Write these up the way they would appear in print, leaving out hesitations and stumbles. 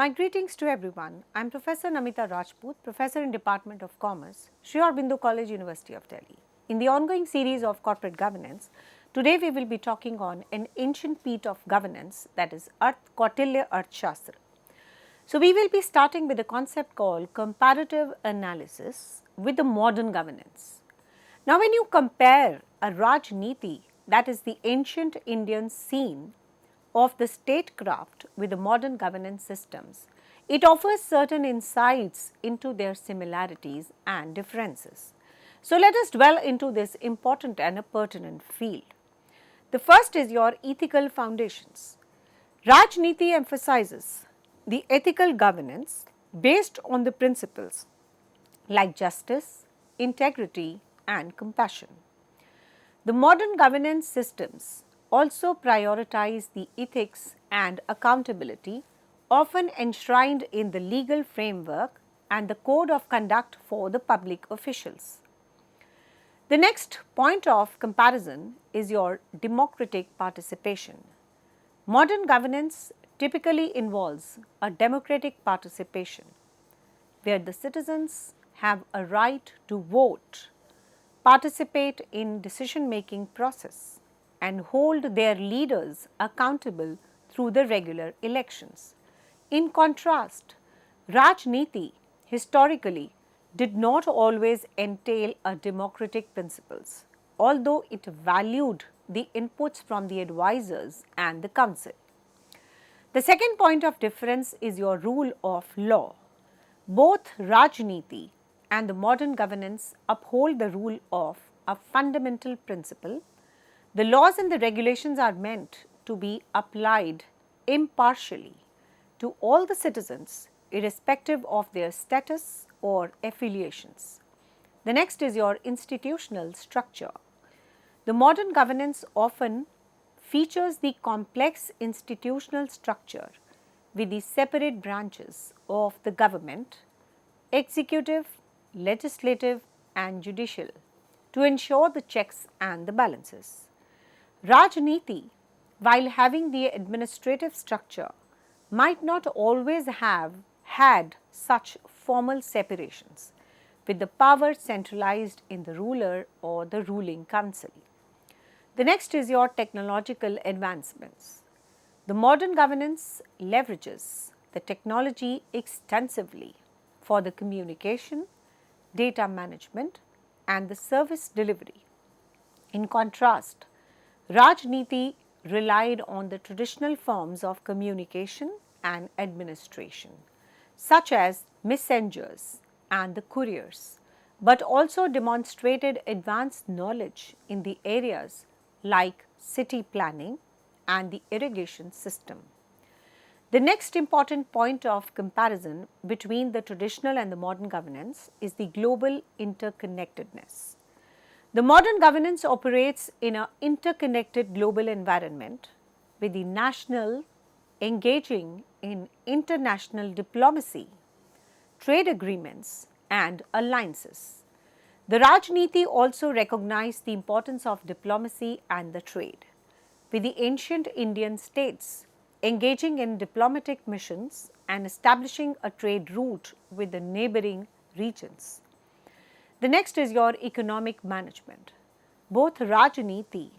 My greetings to everyone. I am Professor Namita Rajput, Professor in Department of Commerce, Sri Aurobindo College, University of Delhi. In the ongoing series of corporate governance, today we will be talking on an ancient feat of governance, that is Kautilya Arthashastra. So, we will be starting with a concept called comparative analysis with the modern governance. Now, when you compare a Rajniti, that is the ancient Indian scene of the statecraft with the modern governance systems, it offers certain insights into their similarities and differences. So, let us dwell into this important and a pertinent field. The first is your ethical foundations. Rajniti emphasizes the ethical governance based on the principles like justice, integrity, and compassion. The modern governance systems also prioritize the ethics and accountability, often enshrined in the legal framework and the code of conduct for the public officials. The next point of comparison is your democratic participation. Modern governance typically involves a democratic participation, where the citizens have a right to vote, participate in decision-making process, and hold their leaders accountable through the regular elections. In contrast, Rajniti historically did not always entail a democratic principles, although it valued the inputs from the advisors and the council. The second point of difference is your rule of law. Both Rajniti and the modern governance uphold the rule of a fundamental principle. The laws and the regulations are meant to be applied impartially to all the citizens, irrespective of their status or affiliations. The next is your institutional structure. The modern governance often features the complex institutional structure with the separate branches of the government, executive, legislative, and judicial, to ensure the checks and the balances. Rajniti, while having the administrative structure, might not always have had such formal separations, with the power centralized in the ruler or the ruling council. The next is your technological advancements. The modern governance leverages the technology extensively for the communication, data management, and the service delivery. In contrast, Rajniti relied on the traditional forms of communication and administration, such as messengers and the couriers, but also demonstrated advanced knowledge in the areas like city planning and the irrigation system. The next important point of comparison between the traditional and the modern governance is the global interconnectedness. The modern governance operates in an interconnected global environment, with the national engaging in international diplomacy, trade agreements, and alliances. The Rajniti also recognized the importance of diplomacy and the trade, with the ancient Indian states engaging in diplomatic missions and establishing a trade route with the neighboring regions. The next is your economic management. Both Rajniti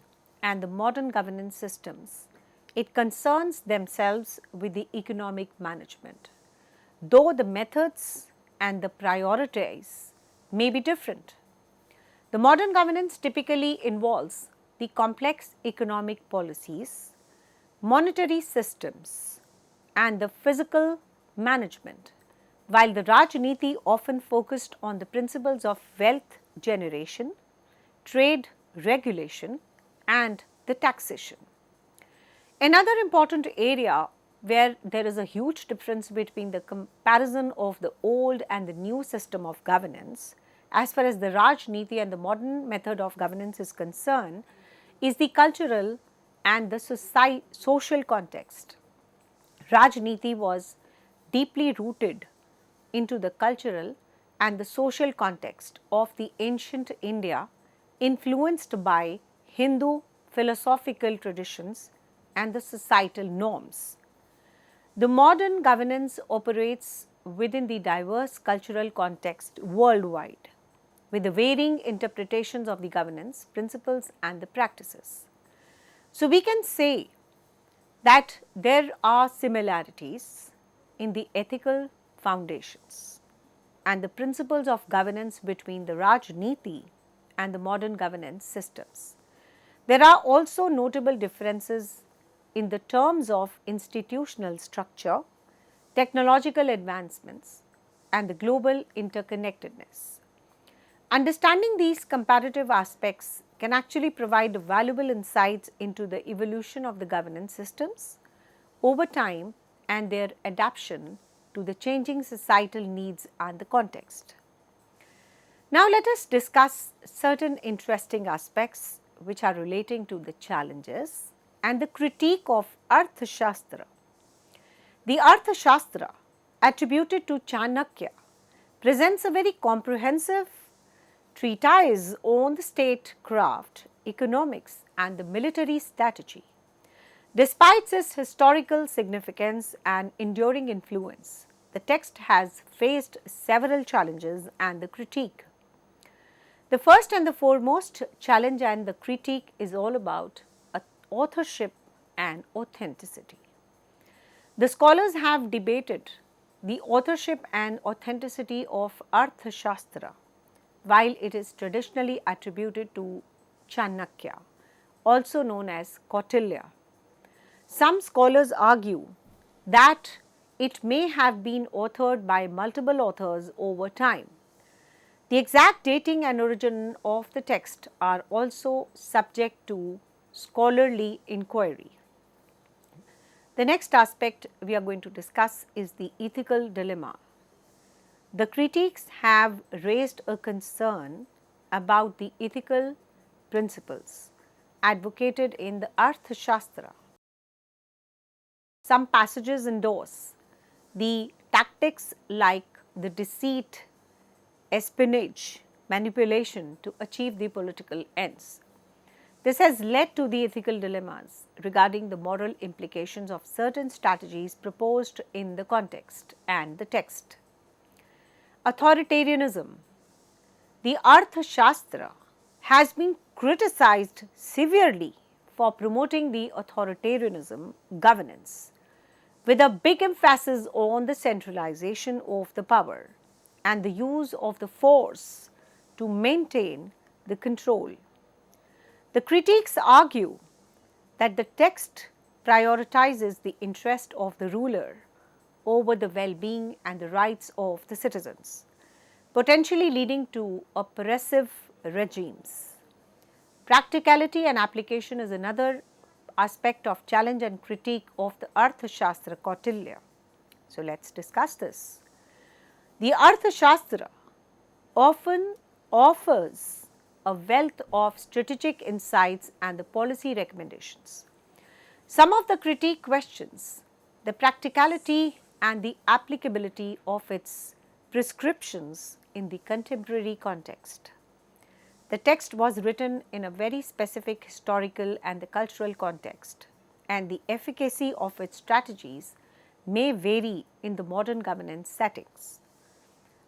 and the modern governance systems, it concerns themselves with the economic management, though the methods and the priorities may be different. The modern governance typically involves the complex economic policies, monetary systems, and the fiscal management, while the Rajniti often focused on the principles of wealth generation, trade regulation, and the taxation. Another important area where there is a huge difference between the comparison of the old and the new system of governance, as far as the Rajniti and the modern method of governance is concerned, is the cultural and the social context. Rajniti was deeply rooted into the cultural and the social context of the ancient India, influenced by Hindu philosophical traditions and the societal norms. The modern governance operates within the diverse cultural context worldwide, with the varying interpretations of the governance principles and the practices. So, we can say that there are similarities in the ethical foundations and the principles of governance between the Rajniti and the modern governance systems. There are also notable differences in the terms of institutional structure, technological advancements, and the global interconnectedness. Understanding these comparative aspects can actually provide valuable insights into the evolution of the governance systems over time and their adaptation to the changing societal needs and the context. Now, let us discuss certain interesting aspects which are relating to the challenges and the critique of Arthashastra. The Arthashastra, attributed to Chanakya, presents a very comprehensive treatise on the statecraft, economics, and the military strategy. Despite its historical significance and enduring influence, the text has faced several challenges and the critique. The first and the foremost challenge and the critique is all about authorship and authenticity. The scholars have debated the authorship and authenticity of Arthashastra, while it is traditionally attributed to Chanakya, also known as Kautilya. Some scholars argue that it may have been authored by multiple authors over time. The exact dating and origin of the text are also subject to scholarly inquiry. The next aspect we are going to discuss is the ethical dilemma. The critics have raised a concern about the ethical principles advocated in the Arthashastra. Some passages endorse the tactics like the deceit, espionage, manipulation to achieve the political ends. This has led to the ethical dilemmas regarding the moral implications of certain strategies proposed in the context and the text. Authoritarianism. The Arthashastra has been criticized severely for promoting the authoritarianism governance, with a big emphasis on the centralization of the power and the use of the force to maintain the control. The critics argue that the text prioritizes the interest of the ruler over the well-being and the rights of the citizens, potentially leading to oppressive regimes. Practicality and application is another aspect of challenge and critique of the Arthashastra Kautilya. So, let us discuss this. The Arthashastra often offers a wealth of strategic insights and the policy recommendations. Some of the critique questions the practicality and the applicability of its prescriptions in the contemporary context. The text was written in a very specific historical and the cultural context, and the efficacy of its strategies may vary in the modern governance settings.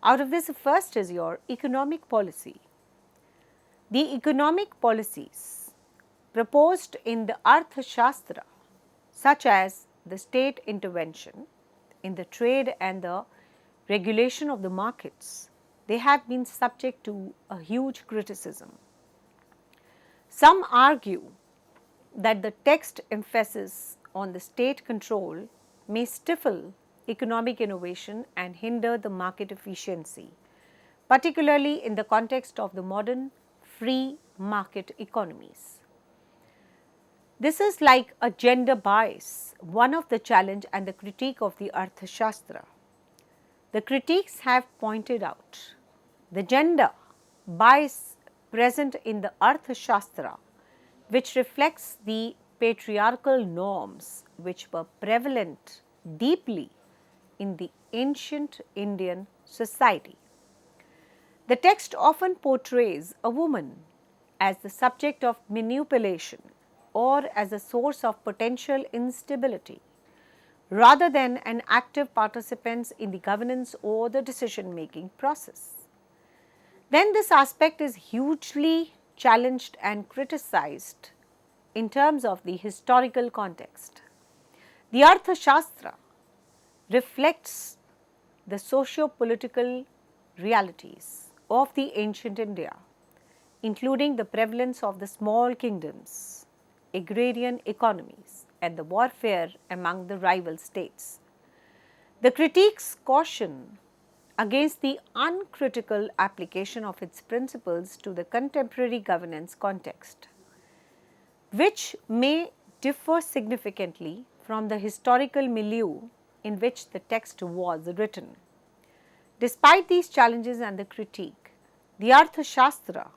Out of this, first is your economic policy. The economic policies proposed in the Arthashastra, such as the state intervention in the trade and the regulation of the markets, they have been subject to a huge criticism. Some argue that the text emphasis on the state control may stifle economic innovation and hinder the market efficiency, particularly in the context of the modern free market economies. This is like a gender bias, one of the challenge and the critique of the Arthashastra. The critics have pointed out the gender bias present in the Arthashastra, which reflects the patriarchal norms which were prevalent deeply in the ancient Indian society. The text often portrays a woman as the subject of manipulation or as a source of potential instability, rather than an active participants in the governance or the decision making process. Then this aspect is hugely challenged and criticized in terms of the historical context. The Arthashastra reflects the socio-political realities of the ancient India, including the prevalence of the small kingdoms, agrarian economies, and the warfare among the rival states. The critiques caution against the uncritical application of its principles to the contemporary governance context, which may differ significantly from the historical milieu in which the text was written. Despite these challenges and the critique, the Arthashastra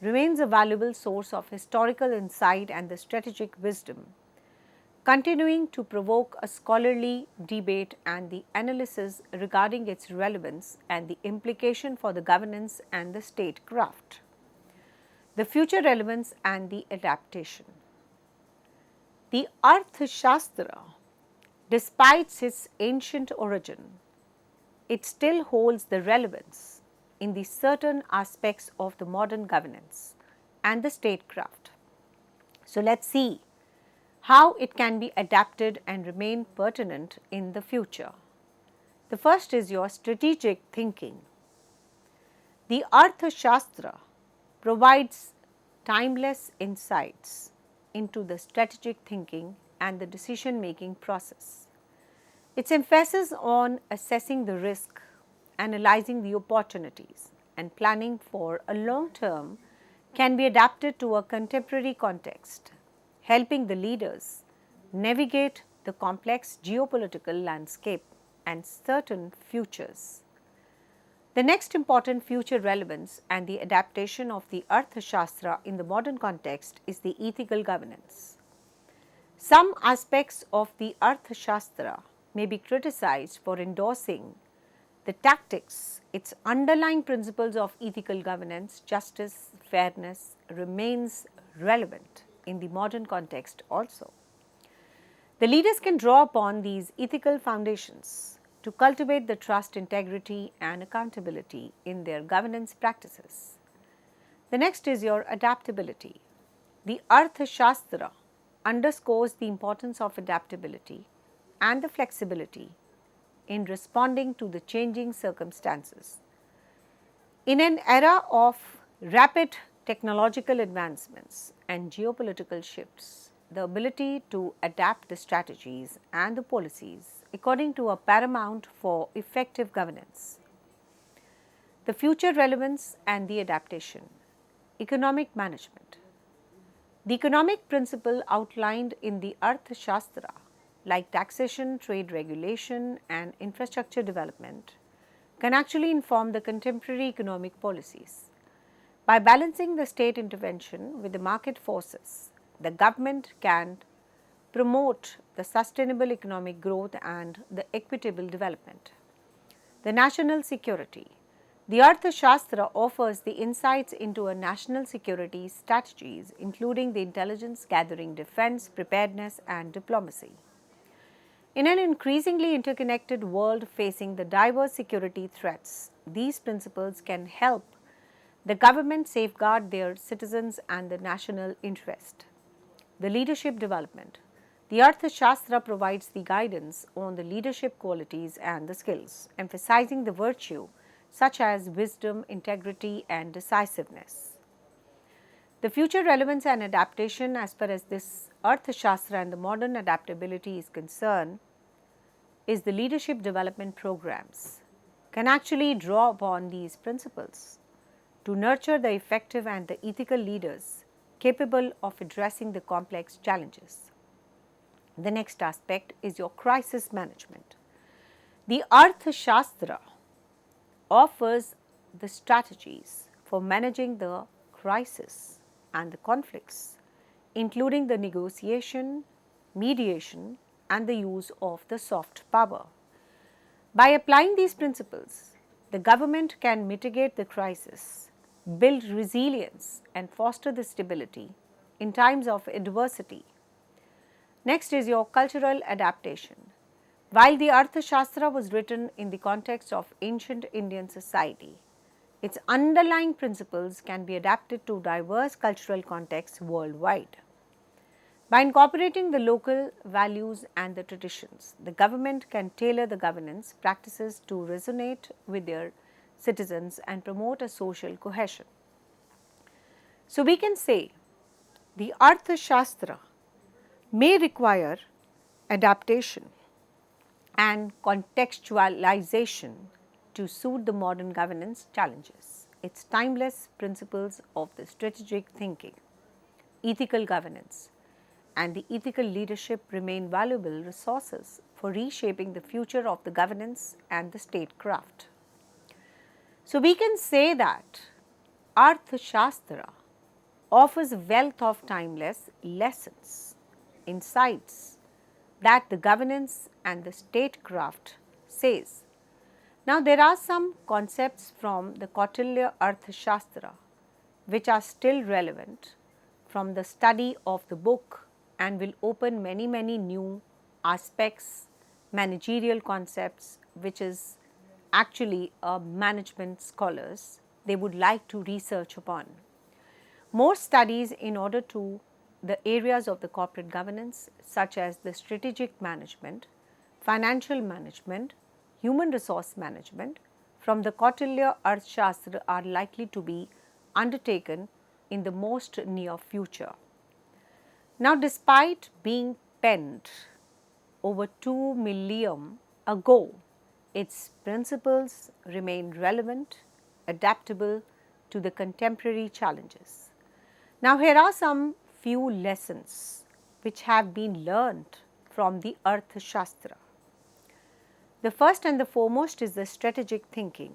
remains a valuable source of historical insight and the strategic wisdom, continuing to provoke a scholarly debate and the analysis regarding its relevance and the implication for the governance and the statecraft. The future relevance and the adaptation. The Arthashastra, despite its ancient origin, it still holds the relevance in the certain aspects of the modern governance and the statecraft. So, let us see how it can be adapted and remain pertinent in the future. The first is your strategic thinking. The Arthashastra provides timeless insights into the strategic thinking and the decision making process. Its emphasis on assessing the risk, analyzing the opportunities, and planning for a long term can be adapted to a contemporary context, helping the leaders navigate the complex geopolitical landscape and certain futures. The next important future relevance and the adaptation of the Arthashastra in the modern context is the ethical governance. Some aspects of the Arthashastra may be criticized for endorsing the tactics. Its underlying principles of ethical governance, justice, fairness remains relevant in the modern context also. The leaders can draw upon these ethical foundations to cultivate the trust, integrity and accountability in their governance practices. The next is your adaptability. The Arthashastra underscores the importance of adaptability and the flexibility in responding to the changing circumstances. In an era of rapid technological advancements and geopolitical shifts, the ability to adapt the strategies and the policies according to are paramount for effective governance. The future relevance and the adaptation. Economic management. The economic principle outlined in the Arthashastra, like taxation, trade regulation and infrastructure development, can actually inform the contemporary economic policies. By balancing the state intervention with the market forces, the government can promote the sustainable economic growth and the equitable development. The national security. The Arthashastra offers the insights into a national security strategies, including the intelligence gathering, defense, preparedness and diplomacy. In an increasingly interconnected world facing the diverse security threats, these principles can help the government safeguard their citizens and the national interest. The leadership development. The Arthashastra provides the guidance on the leadership qualities and the skills, emphasizing the virtue such as wisdom, integrity and decisiveness. The future relevance and adaptation as far as this Arthashastra and the modern adaptability is concerned is the leadership development programs can actually draw upon these principles to nurture the effective and the ethical leaders capable of addressing the complex challenges. The next aspect is your crisis management. The Arthashastra offers the strategies for managing the crisis and the conflicts, including the negotiation, mediation and the use of the soft power. By applying these principles, the government can mitigate the crisis, build resilience and foster the stability in times of adversity. Next is your cultural adaptation. While the Arthashastra was written in the context of ancient Indian society, its underlying principles can be adapted to diverse cultural contexts worldwide. By incorporating the local values and the traditions, the government can tailor the governance practices to resonate with their citizens and promote a social cohesion. So, we can say the Arthashastra may require adaptation and contextualization to suit the modern governance challenges. Its timeless principles of the strategic thinking, ethical governance, and the ethical leadership remain valuable resources for reshaping the future of the governance and the statecraft. So, we can say that Arthashastra offers a wealth of timeless lessons, insights that the governance and the statecraft says. Now, there are some concepts from the Kautilya Arthashastra which are still relevant from the study of the book and will open many new aspects, managerial concepts, which is actually management scholars they would like to research upon. More studies in order to the areas of the corporate governance such as the strategic management, financial management, human resource management from the Kautilya Arthashastra are likely to be undertaken in the most near future. Now, despite being penned over 2 millennium ago, its principles remain relevant, adaptable to the contemporary challenges. Now, here are some few lessons which have been learned from the Arthashastra. The first and the foremost is the strategic thinking.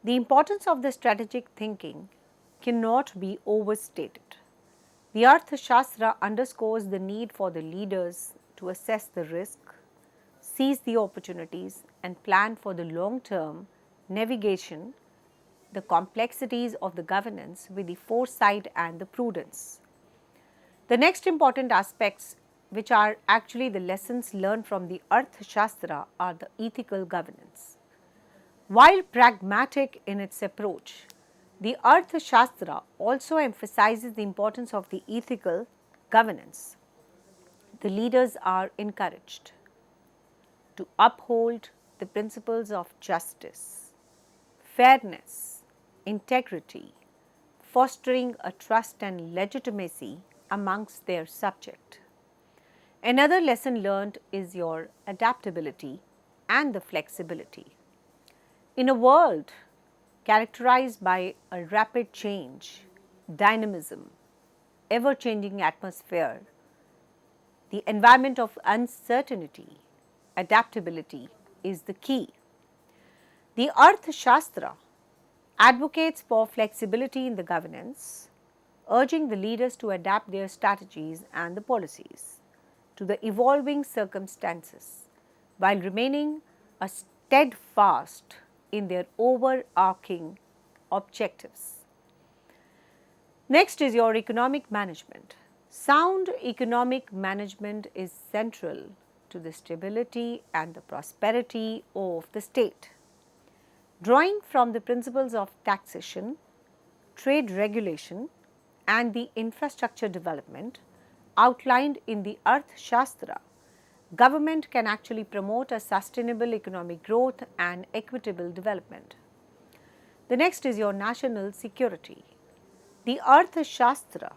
The importance of the strategic thinking cannot be overstated. The Arthashastra underscores the need for the leaders to assess the risk, seize the opportunities, and plan for the long-term navigation, the complexities of the governance with the foresight and the prudence. The next important aspects, which are actually the lessons learned from the Arthashastra, are the ethical governance. While pragmatic in its approach, the Arthashastra also emphasizes the importance of the ethical governance. The leaders are encouraged to uphold the principles of justice, fairness, integrity, fostering a trust and legitimacy amongst their subject. Another lesson learned is your adaptability and the flexibility. In a world characterized by a rapid change, dynamism, ever-changing atmosphere, the environment of uncertainty, adaptability is the key. The Arthashastra advocates for flexibility in the governance, urging the leaders to adapt their strategies and the policies to the evolving circumstances while remaining a steadfast in their overarching objectives. Next is your economic management. Sound economic management is central to the stability and the prosperity of the state. Drawing from the principles of taxation, trade regulation, and the infrastructure development outlined in the Arthashastra, government can actually promote a sustainable economic growth and equitable development. The next is your national security. The Arthashastra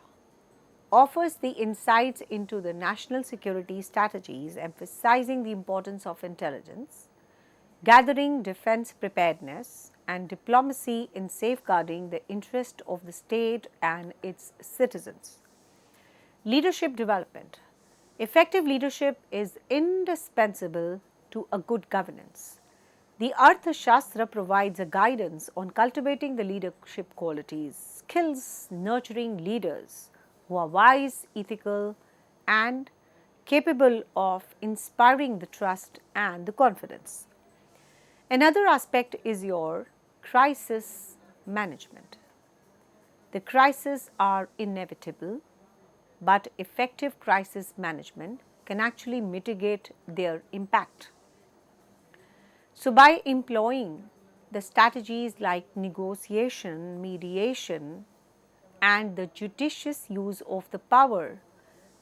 offers the insights into the national security strategies, emphasizing the importance of intelligence, gathering defense preparedness, and diplomacy in safeguarding the interest of the state and its citizens. Leadership development. Effective leadership is indispensable to a good governance. The Arthashastra provides a guidance on cultivating the leadership qualities, skills, nurturing leaders who are wise, ethical, and capable of inspiring the trust and the confidence. Another aspect is your crisis management. The crises are inevitable, but effective crisis management can actually mitigate their impact. So, by employing the strategies like negotiation, mediation, and the judicious use of the power,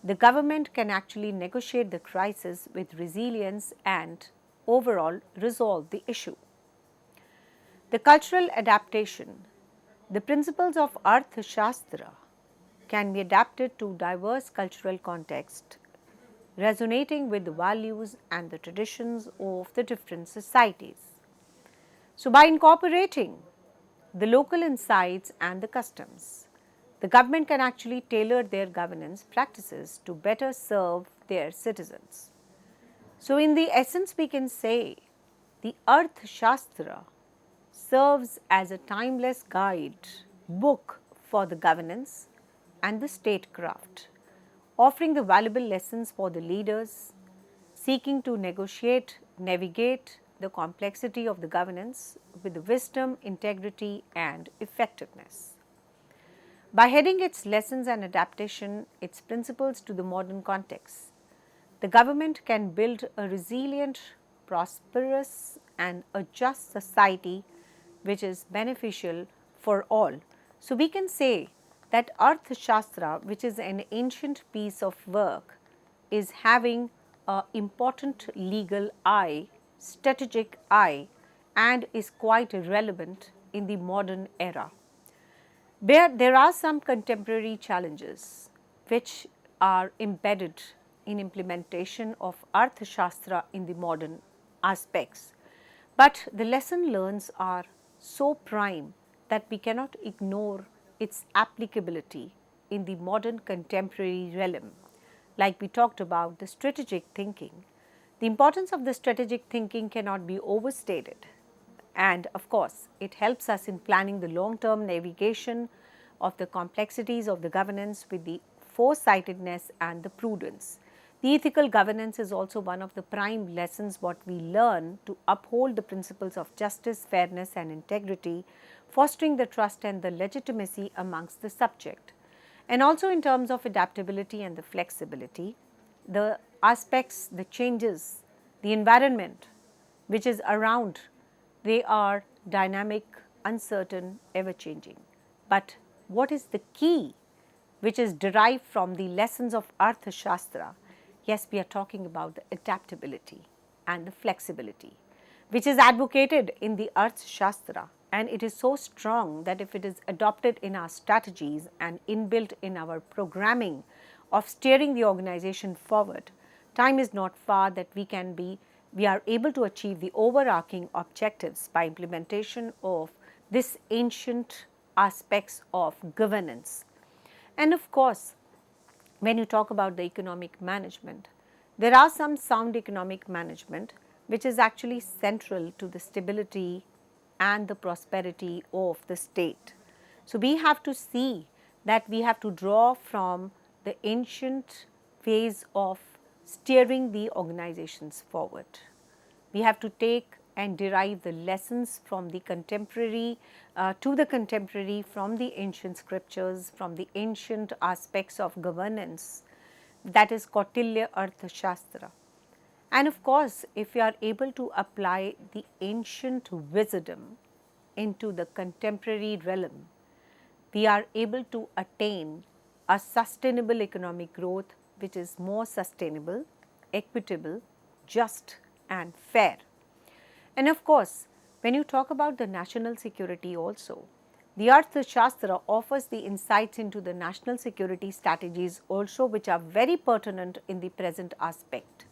the government can actually negotiate the crisis with resilience and overall resolve the issue. The cultural adaptation. The principles of Arthashastra can be adapted to diverse cultural contexts, resonating with the values and the traditions of the different societies. So, by incorporating the local insights and the customs, the government can actually tailor their governance practices to better serve their citizens. So, in the essence, we can say the Arthashastra serves as a timeless guide book for the governance and the statecraft, offering the valuable lessons for the leaders seeking to navigate the complexity of the governance with wisdom, integrity, and effectiveness. By heading its lessons and adaptation, its principles to the modern context, the government can build a resilient, prosperous, and a just society which is beneficial for all. So, we can say that Arthashastra, which is an ancient piece of work, is having an important legal eye, strategic eye, and is quite relevant in the modern era. There are some contemporary challenges which are embedded in implementation of Arthashastra in the modern aspects, but the lesson learns are so prime that we cannot ignore its applicability in the modern contemporary realm. Like we talked about the strategic thinking, the importance of the strategic thinking cannot be overstated. And of course, it helps us in planning the long term navigation of the complexities of the governance with the foresightedness and the prudence. The ethical governance is also one of the prime lessons what we learn to uphold the principles of justice, fairness and integrity, fostering the trust and the legitimacy amongst the subject. And also in terms of adaptability and the flexibility, the aspects, the changes, the environment which is around, they are dynamic, uncertain, ever changing. But what is the key which is derived from the lessons of Arthashastra? Yes, we are talking about the adaptability and the flexibility, which is advocated in the Arthashastra, and it is so strong that if it is adopted in our strategies and inbuilt in our programming of steering the organization forward, time is not far that we are able to achieve the overarching objectives by implementation of this ancient aspects of governance. And of course, when you talk about the economic management, there are some sound economic management which is actually central to the stability and the prosperity of the state. So, we have to see that we have to draw from the ancient ways of steering the organizations forward. We have to take and derive the lessons from the contemporary to the contemporary, from the ancient scriptures, from the ancient aspects of governance, that is Kautilya Arthashastra. And of course, if we are able to apply the ancient wisdom into the contemporary realm, we are able to attain a sustainable economic growth which is more sustainable, equitable, just and fair. And of course, when you talk about the national security also, the Arthashastra offers the insights into the national security strategies also, which are very pertinent in the present aspect,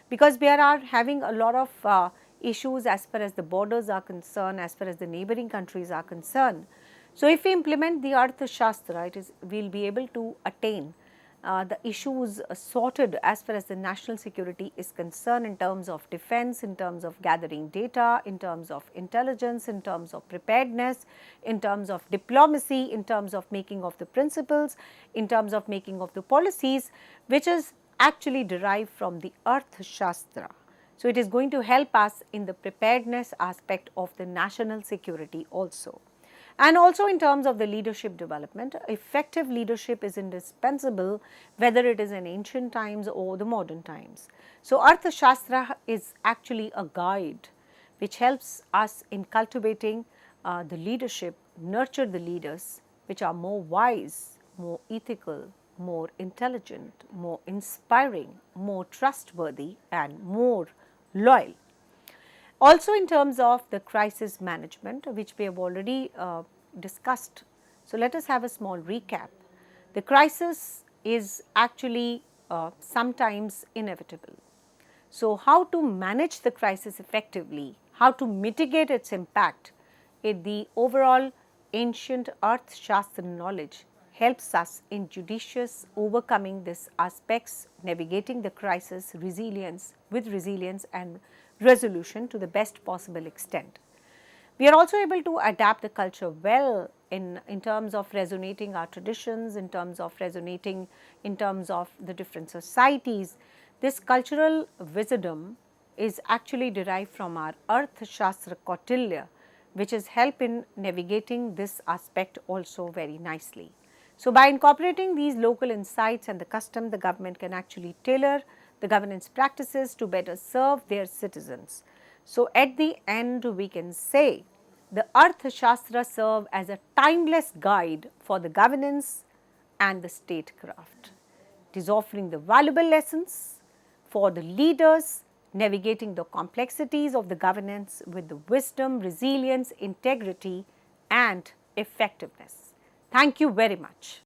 because we are having a lot of issues as far as the borders are concerned, as far as the neighboring countries are concerned. So, if we implement the Arthashastra, we will be able to attain the issues sorted as far as the national security is concerned in terms of defense, in terms of gathering data, in terms of intelligence, in terms of preparedness, in terms of diplomacy, in terms of making of the principles, in terms of making of the policies, which is actually derived from the Arthashastra. So, it is going to help us in the preparedness aspect of the national security also. And also in terms of the leadership development, effective leadership is indispensable whether it is in ancient times or the modern times. So, Arthashastra is actually a guide which helps us in cultivating the leadership, nurture the leaders which are more wise, more ethical, more intelligent, more inspiring, more trustworthy and more loyal. Also in terms of the crisis management, which we have already discussed. So, let us have a small recap. The crisis is actually sometimes inevitable. So, how to manage the crisis effectively, how to mitigate its impact, the overall ancient Arthashastra knowledge helps us in judicious overcoming these aspects, navigating the crisis resilience and resolution to the best possible extent. We are also able to adapt the culture well in terms of resonating our traditions, in terms of resonating in terms of the different societies. This cultural wisdom is actually derived from our Arthashastra Kautilya, which is help in navigating this aspect also very nicely. So, by incorporating these local insights and the custom, the government can actually tailor the governance practices to better serve their citizens. So, at the end we can say the Arthashastra serve as a timeless guide for the governance and the statecraft. It is offering the valuable lessons for the leaders navigating the complexities of the governance with the wisdom, resilience, integrity and effectiveness. Thank you very much.